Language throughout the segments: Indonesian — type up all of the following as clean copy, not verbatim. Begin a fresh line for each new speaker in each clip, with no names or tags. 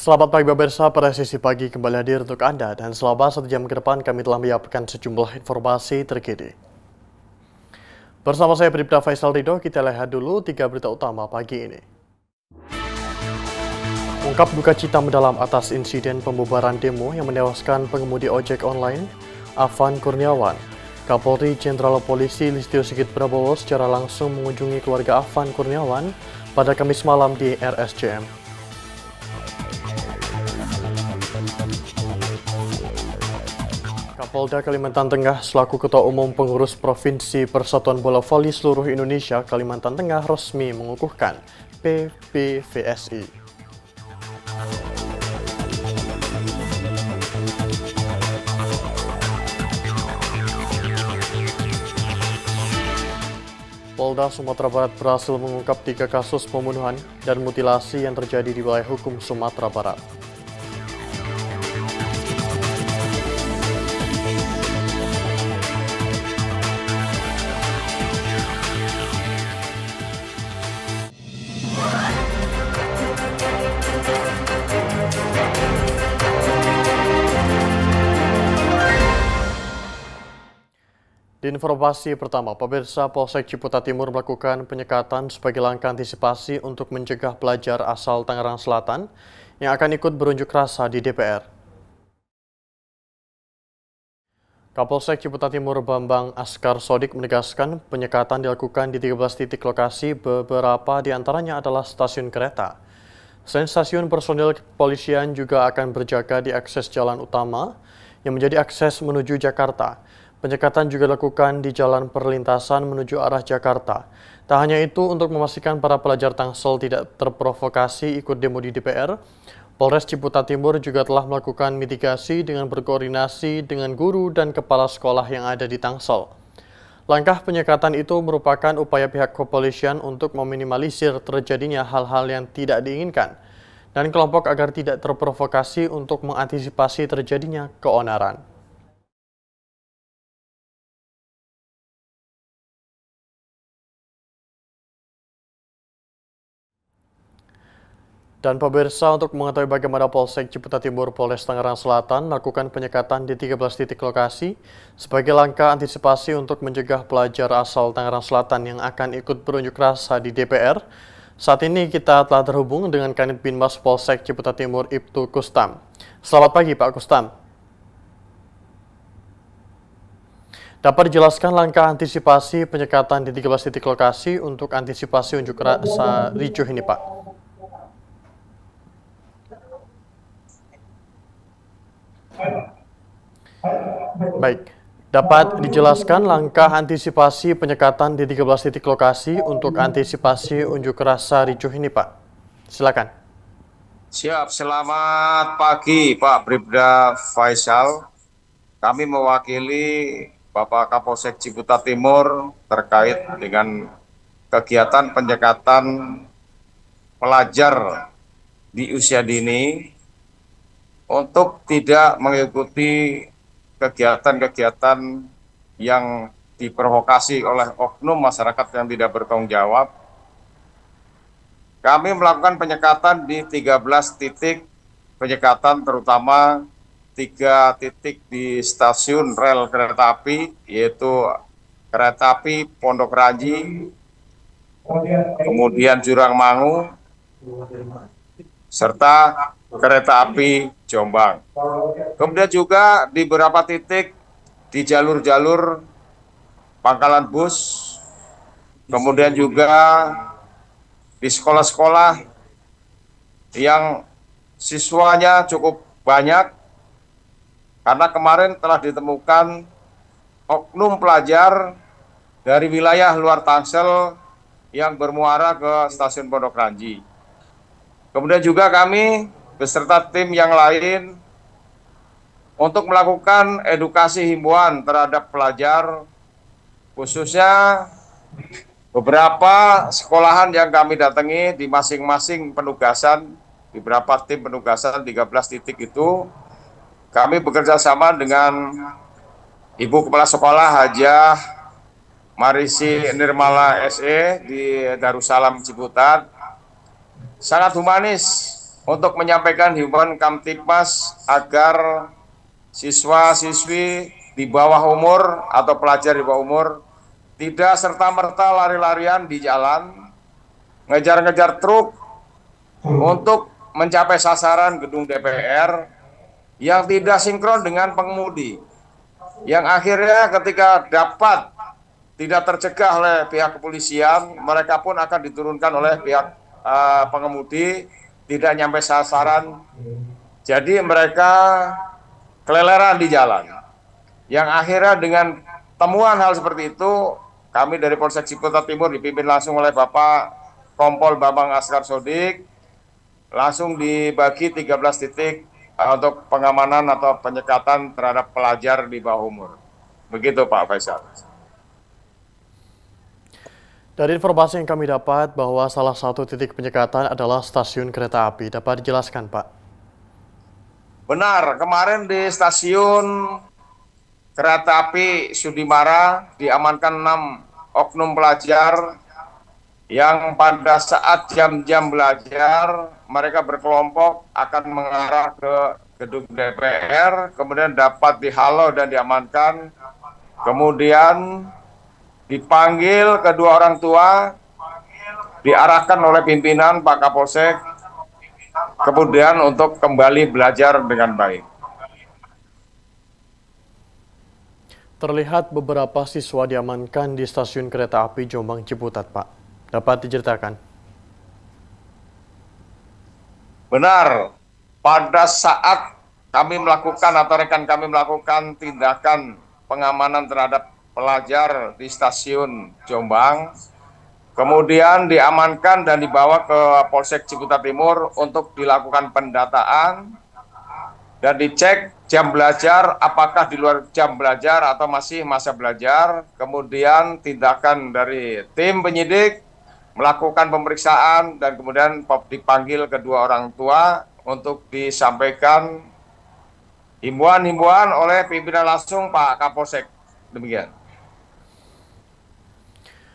Selamat pagi pemirsa, pada sesi pagi kembali hadir untuk Anda dan selama 1 jam ke depan kami telah menyiapkan sejumlah informasi terkini. Bersama saya Bribda Faisal Ridho, kita lihat dulu 3 berita utama pagi ini. Ungkap duka cita mendalam atas insiden pembubaran demo yang menewaskan pengemudi ojek online, Afan Kurniawan. Kapolri Jenderal Polisi Listio Sigit Prabowo secara langsung mengunjungi keluarga Afan Kurniawan pada Kamis malam di RSCM. Kapolda Kalimantan Tengah selaku Ketua Umum Pengurus Provinsi Persatuan Bola Voli Seluruh Indonesia Kalimantan Tengah resmi mengukuhkan PPVSI. Polda Sumatera Barat berhasil mengungkap 3 kasus pembunuhan dan mutilasi yang terjadi di wilayah hukum Sumatera Barat. Di informasi pertama, pemirsa Polsek Ciputat Timur melakukan penyekatan sebagai langkah antisipasi untuk mencegah pelajar asal Tangerang Selatan yang akan ikut berunjuk rasa di DPR. Kapolsek Ciputat Timur Bambang Askar Sodik menegaskan penyekatan dilakukan di 13 titik lokasi, beberapa di antaranya adalah stasiun kereta. Selain stasiun, personil kepolisian juga akan berjaga di akses jalan utama yang menjadi akses menuju Jakarta. Penyekatan juga dilakukan di jalan perlintasan menuju arah Jakarta. Tak hanya itu, untuk memastikan para pelajar Tangsel tidak terprovokasi ikut demo di DPR, Polres Ciputat Timur juga telah melakukan mitigasi dengan berkoordinasi dengan guru dan kepala sekolah yang ada di Tangsel. Langkah penyekatan itu merupakan upaya pihak kepolisian untuk meminimalisir terjadinya hal-hal yang tidak diinginkan dan kelompok agar tidak terprovokasi untuk mengantisipasi terjadinya keonaran. Dan pemirsa, untuk mengetahui bagaimana Polsek Ciputat Timur Polres Tangerang Selatan melakukan penyekatan di 13 titik lokasi sebagai langkah antisipasi untuk mencegah pelajar asal Tangerang Selatan yang akan ikut berunjuk rasa di DPR. Saat ini kita telah terhubung dengan Kanit Binmas Polsek Ciputat Timur Ibtu Kustam. Selamat pagi Pak Kustam. Dapat dijelaskan langkah antisipasi penyekatan di 13 titik lokasi untuk antisipasi unjuk rasa ricuh ini Pak? Baik, dapat dijelaskan langkah antisipasi penyekatan di 13 titik lokasi untuk antisipasi unjuk rasa ricuh ini, Pak. Silakan.
Siap, selamat pagi Pak Bribda Faisal. Kami mewakili Bapak Kapolsek Ciputat Timur terkait dengan kegiatan penyekatan pelajar di usia dini untuk tidak mengikuti kegiatan-kegiatan yang diprovokasi oleh oknum masyarakat yang tidak bertanggung jawab. Kami melakukan penyekatan di 13 titik penyekatan, terutama 3 titik di stasiun rel kereta api, yaitu kereta api Pondok Ranji, kemudian Jurangmangu, serta kereta api Jombang. Kemudian juga di beberapa titik di jalur-jalur pangkalan bus, kemudian juga di sekolah-sekolah yang siswanya cukup banyak, karena kemarin telah ditemukan oknum pelajar dari wilayah luar Tangsel yang bermuara ke stasiun Pondok Ranji. Kemudian juga kami beserta tim yang lain untuk melakukan edukasi himbauan terhadap pelajar, khususnya beberapa sekolahan yang kami datangi di masing-masing penugasan, di beberapa tim penugasan 13 titik itu, kami bekerja sama dengan Ibu Kepala Sekolah Hajah Marisi Nirmala SE di Darussalam Ciputat. Sangat humanis untuk menyampaikan himbauan Kamtibmas agar siswa-siswi di bawah umur atau pelajar di bawah umur tidak serta-merta lari-larian di jalan, ngejar-ngejar truk untuk mencapai sasaran gedung DPR yang tidak sinkron dengan pengemudi. Yang akhirnya ketika dapat tidak tercegah oleh pihak kepolisian, mereka pun akan diturunkan oleh pihak pengemudi, tidak nyampe sasaran. Jadi mereka keleleran di jalan. Yang akhirnya dengan temuan hal seperti itu, kami dari Polsek Ciputat Timur dipimpin langsung oleh Bapak Kompol Bambang Askar Sodik, langsung dibagi 13 titik untuk pengamanan atau penyekatan terhadap pelajar di bawah umur. Begitu Pak Faisal.
Dari informasi yang kami dapat bahwa salah satu titik penyekatan adalah stasiun kereta api. Dapat dijelaskan, Pak?
Benar, kemarin di stasiun kereta api Sudimara diamankan 6 oknum pelajar yang pada saat jam-jam belajar mereka berkelompok akan mengarah ke gedung DPR, kemudian dapat dihalau dan diamankan, kemudian dipanggil kedua orang tua, diarahkan oleh pimpinan Pak Kapolsek, kemudian untuk kembali belajar dengan baik.
Terlihat beberapa siswa diamankan di stasiun kereta api Jombang Ciputat, Pak. Dapat diceritakan?
Benar, pada saat kami melakukan atau rekan kami melakukan tindakan pengamanan terhadap pelajar di stasiun Jombang, kemudian diamankan dan dibawa ke Polsek Ciputat Timur untuk dilakukan pendataan dan dicek jam belajar, apakah di luar jam belajar atau masih masa belajar. Kemudian tindakan dari tim penyidik melakukan pemeriksaan dan kemudian dipanggil kedua orang tua untuk disampaikan himbauan-himbauan oleh pimpinan langsung Pak Kapolsek. Demikian.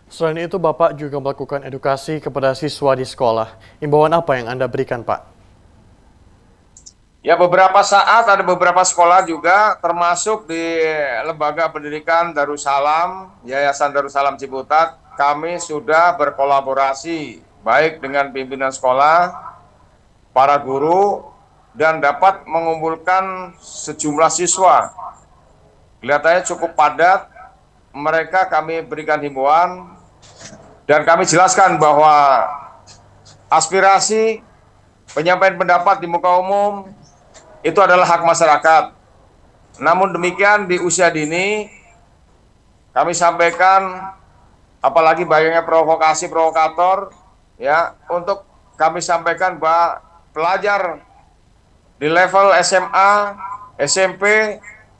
Selain itu, Bapak juga melakukan edukasi kepada siswa di sekolah. Himbauan apa yang Anda berikan, Pak?
Ya, beberapa saat ada beberapa sekolah juga, termasuk di Lembaga Pendidikan Darussalam, Yayasan Darussalam Ciputat, kami sudah berkolaborasi baik dengan pimpinan sekolah, para guru, dan dapat mengumpulkan sejumlah siswa. Kelihatannya cukup padat, mereka kami berikan himbauan, dan kami jelaskan bahwa aspirasi penyampaian pendapat di muka umum itu adalah hak masyarakat. Namun demikian di usia dini kami sampaikan, apalagi banyaknya provokasi provokator, ya, untuk kami sampaikan bahwa pelajar di level SMA, SMP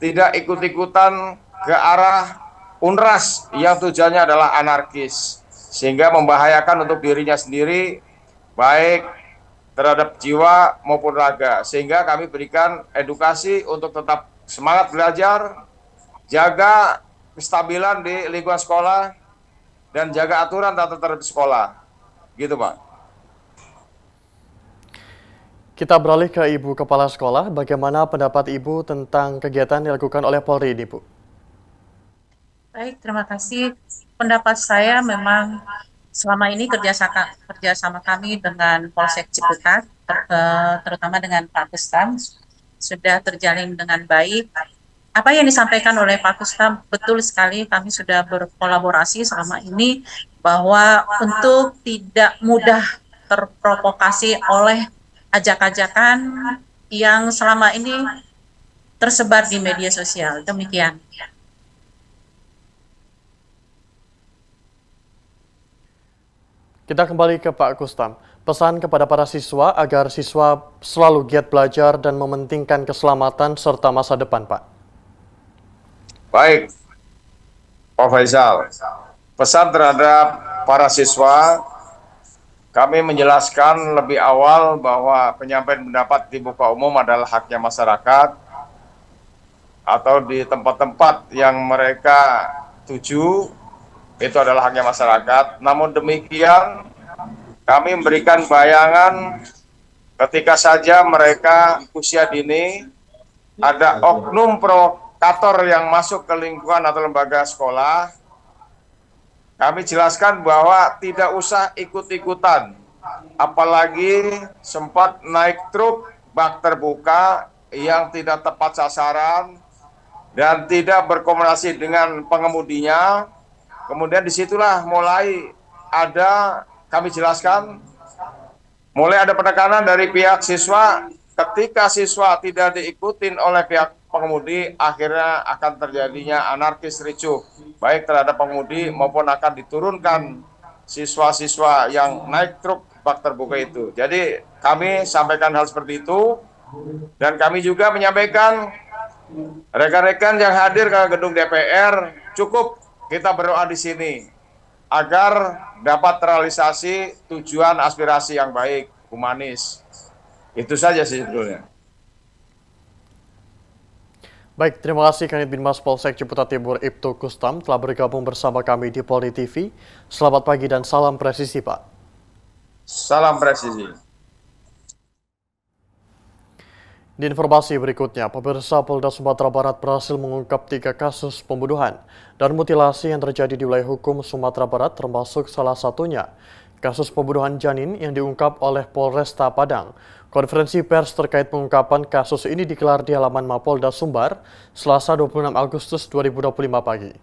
tidak ikut-ikutan ke arah UNRAS yang tujuannya adalah anarkis, sehingga membahayakan untuk dirinya sendiri, baik terhadap jiwa maupun raga. Sehingga kami berikan edukasi untuk tetap semangat belajar, jaga kestabilan di lingkungan sekolah, dan jaga aturan tata tertib sekolah. Gitu, Pak.
Kita beralih ke Ibu Kepala Sekolah. Bagaimana pendapat Ibu tentang kegiatan yang dilakukan oleh Polri ini, Bu?
Baik, terima kasih. Pendapat saya memang selama ini kerjasama kami dengan Polsek Ciputat, terutama dengan Pak Kustam, sudah terjalin dengan baik. Apa yang disampaikan oleh Pak Kustam betul sekali, kami sudah berkolaborasi selama ini bahwa untuk tidak mudah terprovokasi oleh ajak-ajakan yang selama ini tersebar di media sosial. Demikian.
Kita kembali ke Pak Kustam. Pesan kepada para siswa agar siswa selalu giat belajar dan mementingkan keselamatan serta masa depan, Pak.
Baik, Pak Faisal. Pesan terhadap para siswa, kami menjelaskan lebih awal bahwa penyampaian pendapat di muka umum adalah haknya masyarakat atau di tempat-tempat yang mereka tuju, itu adalah haknya masyarakat. Namun demikian, kami memberikan bayangan ketika saja mereka usia dini, ada oknum provokator yang masuk ke lingkungan atau lembaga sekolah, kami jelaskan bahwa tidak usah ikut-ikutan, apalagi sempat naik truk bak terbuka yang tidak tepat sasaran dan tidak berkomunikasi dengan pengemudinya. Kemudian disitulah mulai ada, kami jelaskan, mulai ada penekanan dari pihak siswa. Ketika siswa tidak diikutin oleh pihak pengemudi, akhirnya akan terjadinya anarkis ricuh, baik terhadap pengemudi maupun akan diturunkan siswa-siswa yang naik truk bak terbuka itu. Jadi kami sampaikan hal seperti itu, dan kami juga menyampaikan rekan-rekan yang hadir ke gedung DPR, cukup kita berdoa di sini agar dapat terrealisasi tujuan aspirasi yang baik, humanis. Itu saja sih sebetulnya.
Baik, terima kasih Kanit Binmas Polsek Ciputat Timur Ibtu Kustam telah bergabung bersama kami di Polri TV. Selamat pagi dan salam presisi, Pak.
Salam presisi.
Di informasi berikutnya, pemirsa, Polda Sumatera Barat berhasil mengungkap 3 kasus pembunuhan dan mutilasi yang terjadi di wilayah hukum Sumatera Barat, termasuk salah satunya kasus pembunuhan janin yang diungkap oleh Polresta Padang. Konferensi pers terkait pengungkapan kasus ini digelar di halaman Mapolda Sumbar, Selasa 26 Agustus 2025 pagi.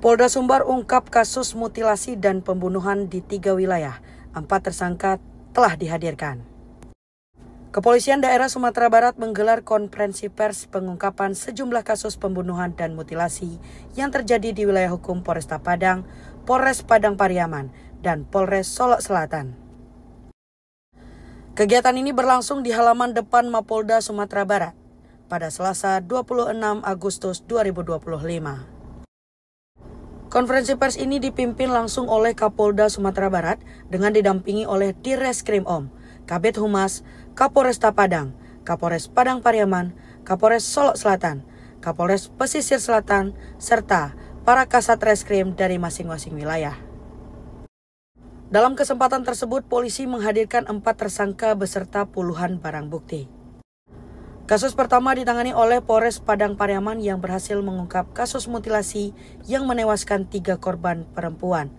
Polda Sumbar ungkap kasus mutilasi dan pembunuhan di 3 wilayah. 4 tersangka telah dihadirkan. Kepolisian daerah Sumatera Barat menggelar konferensi pers pengungkapan sejumlah kasus pembunuhan dan mutilasi yang terjadi di wilayah hukum Polresta Padang, Polres Padang Pariaman, dan Polres Solok Selatan. Kegiatan ini berlangsung di halaman depan Mapolda Sumatera Barat pada Selasa 26 Agustus 2025. Konferensi pers ini dipimpin langsung oleh Kapolda Sumatera Barat dengan didampingi oleh Dirreskrim Om, Kabid Humas, Kapolresta Padang, Kapolres Padang Pariaman, Kapolres Solok Selatan, Kapolres Pesisir Selatan, serta para Kasat Reskrim dari masing-masing wilayah. Dalam kesempatan tersebut, polisi menghadirkan 4 tersangka beserta puluhan barang bukti. Kasus pertama ditangani oleh Polres Padang Pariaman yang berhasil mengungkap kasus mutilasi yang menewaskan 3 korban perempuan,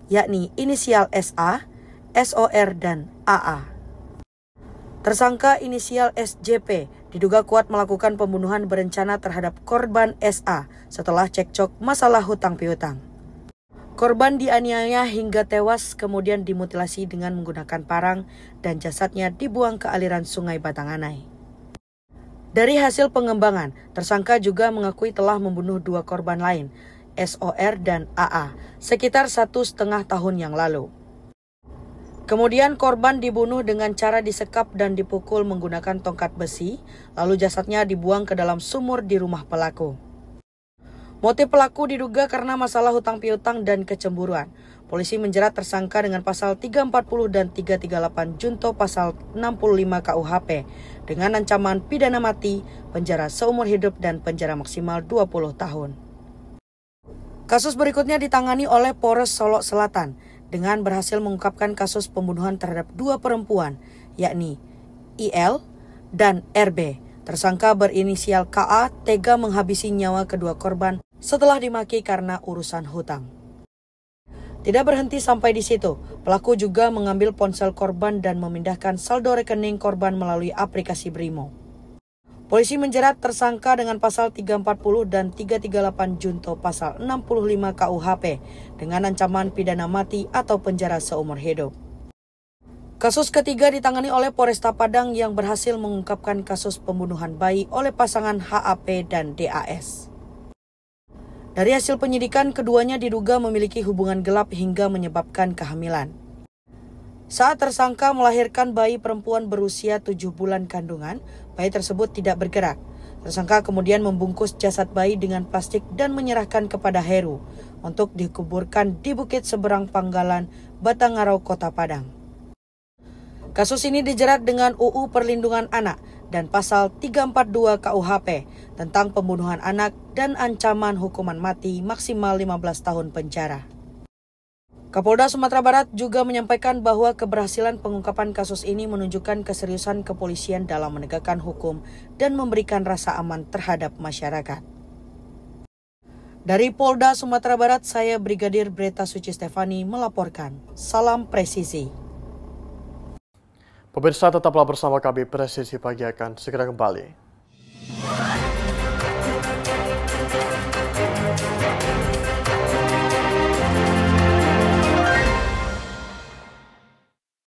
yakni inisial SA, SOR, dan AA. Tersangka inisial SJP diduga kuat melakukan pembunuhan berencana terhadap korban SA setelah cekcok masalah hutang piutang. Korban dianiaya hingga tewas, kemudian dimutilasi dengan menggunakan parang dan jasadnya dibuang ke aliran Sungai Batanganai. Dari hasil pengembangan, tersangka juga mengakui telah membunuh 2 korban lain, SOR dan AA, sekitar 1,5 tahun yang lalu. Kemudian korban dibunuh dengan cara disekap dan dipukul menggunakan tongkat besi, lalu jasadnya dibuang ke dalam sumur di rumah pelaku. Motif pelaku diduga karena masalah hutang piutang dan kecemburuan. Polisi menjerat tersangka dengan pasal 340 dan 338 junto pasal 65 KUHP dengan ancaman pidana mati, penjara seumur hidup, dan penjara maksimal 20 tahun. Kasus berikutnya ditangani oleh Polres Solok Selatan dengan berhasil mengungkapkan kasus pembunuhan terhadap 2 perempuan, yakni IL dan RB. Tersangka berinisial KA tega menghabisi nyawa kedua korban setelah dimaki karena urusan hutang. Tidak berhenti sampai di situ, pelaku juga mengambil ponsel korban dan memindahkan saldo rekening korban melalui aplikasi Brimo. Polisi menjerat tersangka dengan pasal 340 dan 338 junto pasal 65 KUHP dengan ancaman pidana mati atau penjara seumur hidup. Kasus ketiga ditangani oleh Polresta Padang yang berhasil mengungkapkan kasus pembunuhan bayi oleh pasangan HAP dan DAS. Dari hasil penyidikan, keduanya diduga memiliki hubungan gelap hingga menyebabkan kehamilan. Saat tersangka melahirkan bayi perempuan berusia 7 bulan kandungan, bayi tersebut tidak bergerak. Tersangka kemudian membungkus jasad bayi dengan plastik dan menyerahkan kepada Heru untuk dikuburkan di Bukit Seberang Panggalan, Batangarau, Kota Padang. Kasus ini dijerat dengan UU Perlindungan Anak dan pasal 342 KUHP tentang pembunuhan anak dan ancaman hukuman mati maksimal 15 tahun penjara. Kapolda Sumatera Barat juga menyampaikan bahwa keberhasilan pengungkapan kasus ini menunjukkan keseriusan kepolisian dalam menegakkan hukum dan memberikan rasa aman terhadap masyarakat. Dari Polda Sumatera Barat, saya Brigadir Breta Suci Stefani melaporkan. Salam presisi.
Pemirsa, tetaplah bersama kami, Presisi Pagi akan segera kembali.